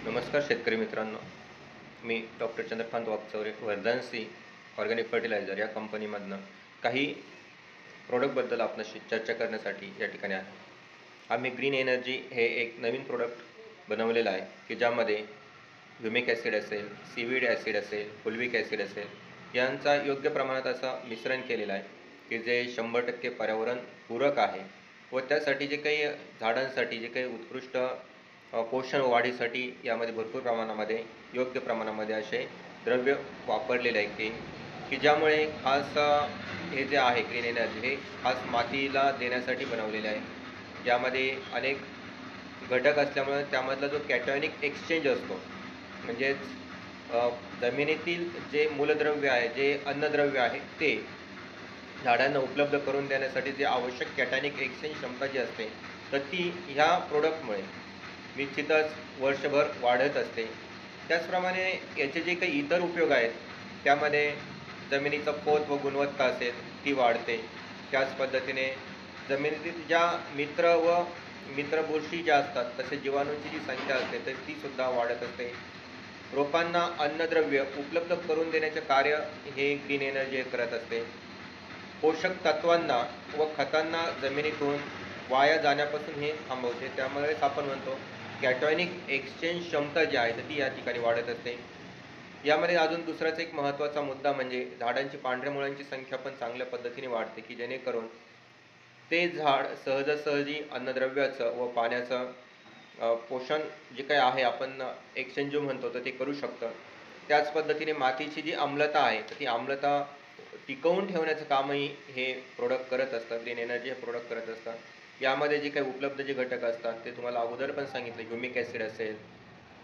नमस्कार शेतकरी मित्रांनो, मी doctor Chandrakant Wakchaure, Vardhansi organic fertilizer या कंपनीमधनं काही प्रोडक्टबद्दल आपल्याशी चर्चा करण्यासाठी या ठिकाणी आहे. आम्ही ग्रीन एनर्जी हे एक नवीन प्रोडक्ट बनवलेलं आहे की ज्यामध्ये ह्युमिक ॲसिड असेल, सीवीड ॲसिड असेल, फुल्विक ॲसिड असेल यांचा योग्य प्रमाणात असं मिश्रण केलेलं आहे की जे 100% पर्यावरण पूरक आहे व त्यासाठी जे काही झाडांसाठी जे काही उत्कृष्ट पोषण वाढीसाठी यामध्ये भरपूर प्रमाणामध्ये योग्य प्रमाणामध्ये असे द्रव्य वापरलेले आहे की ज्यामुळे खास हे जे आहे ग्रीन एनर्जी हे खास मातीला देण्यासाठी बनवलेले आहे। यामध्ये अनेक घटक असल्यामुळे त्यामधला जो कॅटायनिक एक्सचेंज असतो म्हणजेच जमिनीतील जे मूलद्रव्य आहे, जे अन्नद्रव्य आहे ते झाडांना उपलब्ध करून देण्यासाठी जे आवश्यक कॅटायनिक एक्सचेंज क्षमता जी असते तर ती ह्या प्रोडक्टमुळे निश्चितच वर्षभर वाढत असते। त्याचप्रमाणे याचे जे काही इतर उपयोग आहेत त्यामध्ये जमिनीचा पोत व गुणवत्ता असेल ती वाढते। त्याच पद्धतीने जमिनीतील ज्या मित्र बुरशी ज्या असतात तसे जीवाणूंची जी संख्या असते तर ती सुद्धा वाढत असते। रोपांना अन्नद्रव्य उपलब्ध करून देण्याचे कार्य हे ग्रीन एनर्जी करत असते। पोषक तत्वांना व खतांना जमिनीतून वाया जाण्यापासून हे थांबवते। त्यामुळेच आपण म्हणतो कॅटायनिक एक्सचेंज क्षमता जी आहे तर ती या ठिकाणी वाढत असते। यामध्ये अजून दुसराच एक महत्त्वाचा मुद्दा म्हणजे झाडांची पांढऱ्या मुळांची संख्या पण चांगल्या पद्धतीने वाढते की जेणेकरून ते झाड सहजासहजी अन्नद्रव्याचं व पाण्याचं पोषण जे काही आहे आपण एक्सचेंज म्हणतो तर ते करू शकतं। त्याच पद्धतीने मातीची जी आम्लता आहे तर ती आम्लता टिकवून ठेवण्याचं कामही हे प्रोडक्ट करत असतात, ग्रीन एनर्जी हे प्रोडक्ट करत असतात। यामध्ये जे काही उपलब्ध जे घटक असतात ते तुम्हाला अगोदर पण सांगितलं, ह्युमिक ॲसिड असेल,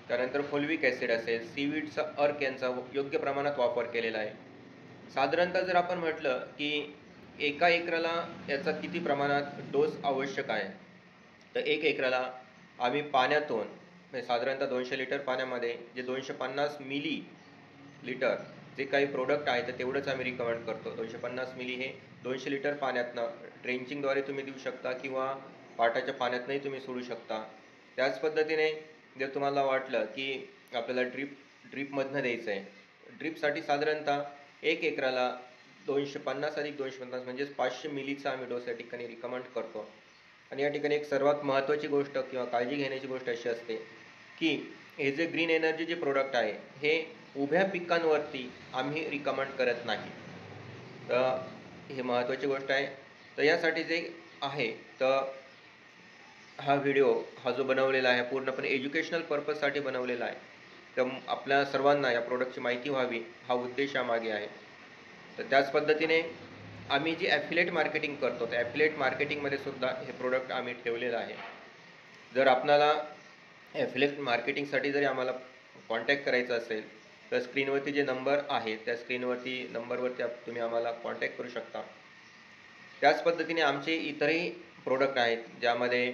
त्यानंतर फुल्विक ॲसिड असेल, सीवीडचा अर्क यांचा योग्य प्रमाणात वापर केलेला आहे। साधारणतः जर आपण म्हटलं की एका एकराला याचा किती प्रमाणात डोस आवश्यक आहे तर 1 एकराला आम्ही पाण्यातून म्हणजे साधारणतः 200 लिटर पाण्यामध्ये जे 250 मिली लिटर जे काही प्रोडक्ट आहे तर तेवढंच आम्ही रिकमेंड करतो। 250 मिली हे 200 लिटर पाण्यातनं ड्रेंचिंगद्वारे तुम्ही देऊ शकता किंवा पाटाच्या पाण्यातनंही तुम्ही सोडू शकता। त्याच पद्धतीने जर तुम्हाला वाटलं की आपल्याला ड्रीपमधनं द्यायचं आहे, ड्रीपसाठी साधारणतः 1 एकराला 250 अधिक 250 म्हणजेच 500 मिलीचा आम्ही डोस या ठिकाणी रिकमेंड करतो। आणि या ठिकाणी एक सर्वात महत्त्वाची गोष्ट किंवा काळजी घेण्याची गोष्ट अशी असते की हे जे ग्रीन एनर्जी जे प्रोडक्ट आहे हे उभ्या पिकांवरती आम्ही रिकमेंड करत नाही, तर हे महत्त्वाची गोष्ट आहे। तर यासाठी जे आहे तर हा व्हिडिओ हा जो बनवलेला आहे पूर्णपणे एज्युकेशनल पर्पजसाठी बनवलेला आहे। तर आपल्या सर्वांना या प्रोडक्टची माहिती व्हावी हा उद्देश यामागे आहे। तर त्याच पद्धतीने आम्ही जी ॲफिलेट मार्केटिंग करतो त्या ॲफिलेट मार्केटिंगमध्ये सुद्धा हे प्रोडक्ट आम्ही ठेवलेलं आहे। जर आपल्याला ॲफिलेट मार्केटिंगसाठी जरी आम्हाला कॉन्टॅक्ट करायचा असेल तर स्क्रीनवरती जे नंबर आहे त्या नंबरवरती तुम्ही आम्हाला कॉन्टॅक्ट करू शकता। त्याच पद्धतीने आमचे इतरही प्रोडक्ट आहेत ज्यामध्ये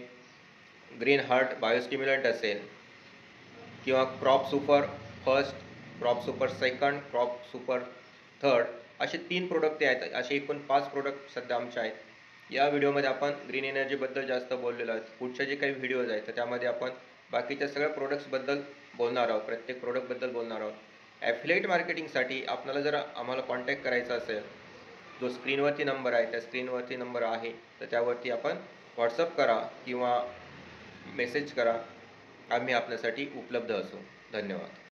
ग्रीन हार्ट बायोस्टिम्युलंट असेल किंवा crop super first, crop super second, crop super third असे 3 प्रोडक्ट आहेत। असे एकूण 5 प्रोडक्ट सध्या आमचे आहेत। या व्हिडिओमध्ये आपण ग्रीन एनर्जीबद्दल जास्त बोललेलो आहे। पुढचे जे काही व्हिडिओज आहेत तर त्यामध्ये आपण बाकीच्या सगळ्या प्रोडक्ट्सबद्दल बोलणार आहोत, प्रत्येक प्रोडक्टबद्दल बोलणार आहोत। ॲफिलेट मार्केटिंगसाठी आपल्याला जर आम्हाला कॉन्टॅक्ट करायचा असेल, जो स्क्रीनवरती नंबर आहे त्या स्क्रीनवरती नंबर आहे तर त्यावरती आपण व्हॉट्सअप करा किंवा मेसेज करा, आम्ही आपल्यासाठी उपलब्ध असू। धन्यवाद।